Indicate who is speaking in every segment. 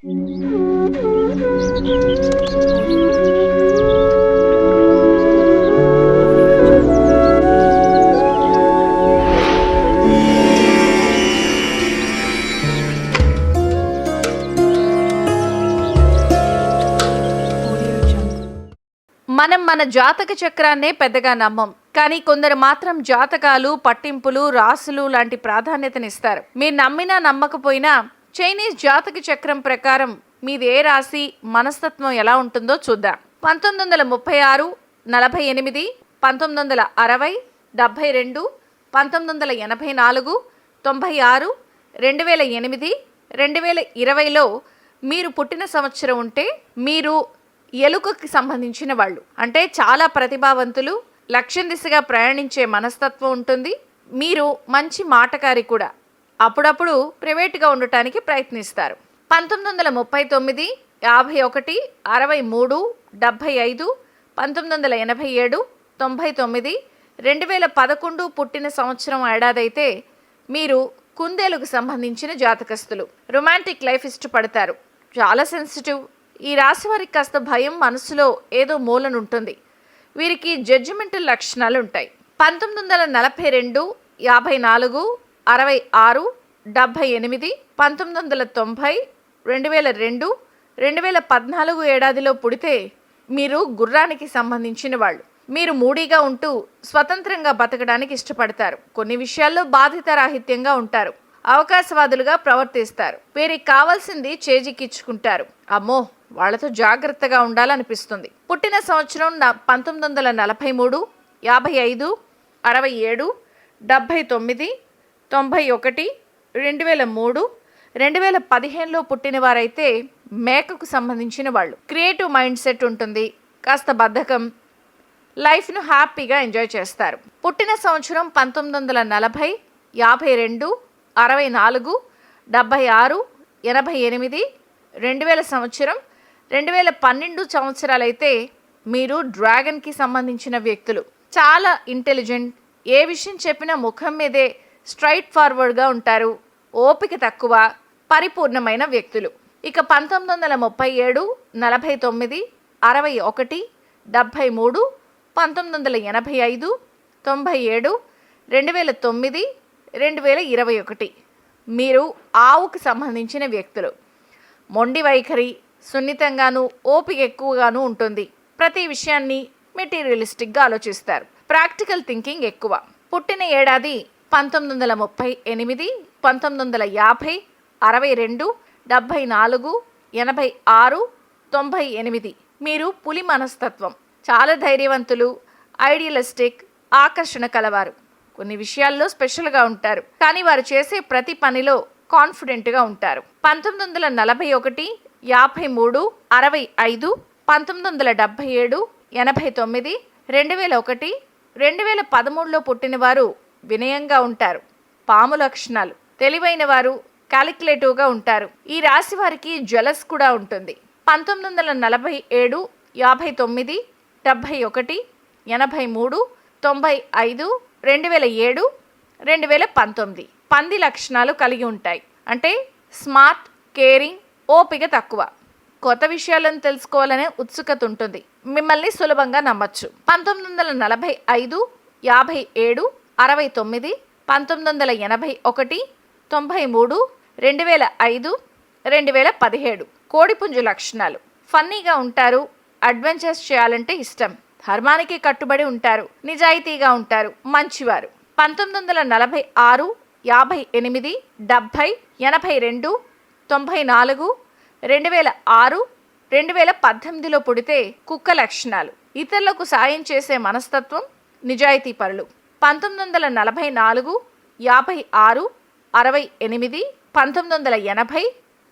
Speaker 1: మనం మన జాతక చక్రాన్నే పెద్దగా నమ్మం, కానీ కొందరు మాత్రం జాతకాలు, పట్టింపులు, రాసులు లాంటి ప్రాధాన్యతనిస్తారు. మీరు నమ్మినా నమ్మకపోయినా చైనీస్ జాతక చక్రం ప్రకారం మీది ఏ రాశి, మనస్తత్వం ఎలా ఉంటుందో చూద్దాం. 1936, 48, 1960, 72, 1984, 96, 2008, 2020లో మీరు పుట్టిన సంవత్సరం ఉంటే మీరు ఎలుకకి సంబంధించిన వాళ్ళు. అంటే చాలా ప్రతిభావంతులు, లక్ష్యం దిశగా ప్రయాణించే మనస్తత్వం ఉంటుంది. మీరు మంచి మాటకారి కూడా. అప్పుడప్పుడు ప్రైవేట్గా ఉండటానికి ప్రయత్నిస్తారు. 1939, 51, 63, 75, 1987, 99, 2011 పుట్టిన సంవత్సరం ఏడాదైతే మీరు కుందేలుకు సంబంధించిన జాతకస్తులు. రొమాంటిక్ లైఫ్ ఇష్టపడతారు, చాలా సెన్సిటివ్. ఈ రాశి వారికి కాస్త భయం మనసులో ఏదో మూలనుంటుంది. వీరికి జడ్జిమెంటల్ లక్షణాలు ఉంటాయి. 1942, 54, 66, 78, 1990, 2002, 2014 ఏడాదిలో పుడితే మీరు గుర్రానికి సంబంధించిన వాళ్ళు. మీరు మూడీగా ఉంటూ స్వతంత్రంగా బతకడానికి ఇష్టపడతారు. కొన్ని విషయాల్లో బాధితరాహిత్యంగా ఉంటారు. అవకాశవాదులుగా ప్రవర్తిస్తారు. వీరికి కావాల్సింది చేజిక్కించుకుంటారు. అమ్మో, వాళ్లతో జాగ్రత్తగా ఉండాలనిపిస్తుంది. పుట్టిన సంవత్సరం 1943, 55, 67, 79, 91, 2003, 2015లో పుట్టిన వారైతే మేకకు సంబంధించిన వాళ్ళు. క్రియేటివ్ మైండ్ సెట్ ఉంటుంది, కాస్త బద్ధకం, లైఫ్ను హ్యాపీగా ఎంజాయ్ చేస్తారు. పుట్టిన సంవత్సరం 1940, 52, 64, 76, 88, 2000 సంవత్సరం, 2012 సంవత్సరాలైతే మీరు డ్రాగన్కి సంబంధించిన వ్యక్తులు. చాలా ఇంటెలిజెంట్, ఏ విషయం చెప్పినా ముఖం మీదే స్ట్రైట్ ఫార్వర్డ్గా ఉంటారు. ఓపిక తక్కువ, పరిపూర్ణమైన వ్యక్తులు. ఇక 1937, 49, 61, 73, 1985, 97, 2009, 2021 మీరు ఆవుకు సంబంధించిన వ్యక్తులు. మొండి వైఖరి, సున్నితంగాను, ఓపిక ఎక్కువగాను ఉంటుంది. ప్రతి విషయాన్ని మెటీరియలిస్టిక్గా ఆలోచిస్తారు. ప్రాక్టికల్ థింకింగ్ ఎక్కువ. పుట్టిన ఏడాది 1938, 1950, 62, 74, 86, 98 మీరు పులి మనస్తత్వం. చాలా ధైర్యవంతులు, ఐడియలిస్టిక్, ఆకర్షణ కలవారు. కొన్ని విషయాల్లో స్పెషల్గా ఉంటారు, కానీ వారు చేసే ప్రతి పనిలో కాన్ఫిడెంట్గా ఉంటారు. 1941, 53, 65, 1977, 89, 2001, 2013లో పుట్టిన వారు వినయంగా ఉంటారు. పాము లక్షణాలు. తెలివైన వారు, క్యాలిక్యులేటివ్గా ఉంటారు. ఈ రాశి వారికి జలస్ కూడా ఉంటుంది. 1947, 59, 71, 83, 95, 2007, 2019 పంది లక్షణాలు కలిగి ఉంటాయి. అంటే స్మార్ట్, కేరింగ్, ఓపిక తక్కువ. కొత్త విషయాలను తెలుసుకోవాలనే ఉత్సుకత ఉంటుంది. మిమ్మల్ని సులభంగా నమ్మచ్చు. 1945, 57, 69, 1981, 93, 2005, 2017 కోడిపుంజు లక్షణాలు. ఫన్నీగా ఉంటారు, అడ్వెంచర్స్ చేయాలంటే ఇష్టం, ధర్మానికి కట్టుబడి ఉంటారు, నిజాయితీగా ఉంటారు, మంచివారు. 1946, 58, 70, 82, 94, 2006, 2018లో పుడితే కుక్క లక్షణాలు. ఇతరులకు సాయం చేసే మనస్తత్వం, నిజాయితీ పరులు. 1944, 56, 68,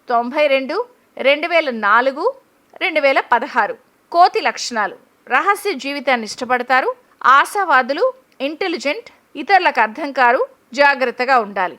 Speaker 1: 1980, 92, 2004, 2016 కోతి లక్షణాలు. రహస్య జీవితాన్ని ఇష్టపడతారు, ఆశావాదులు, ఇంటెలిజెంట్, ఇతరులకు అర్థం కారు, జాగ్రత్తగా ఉండాలి.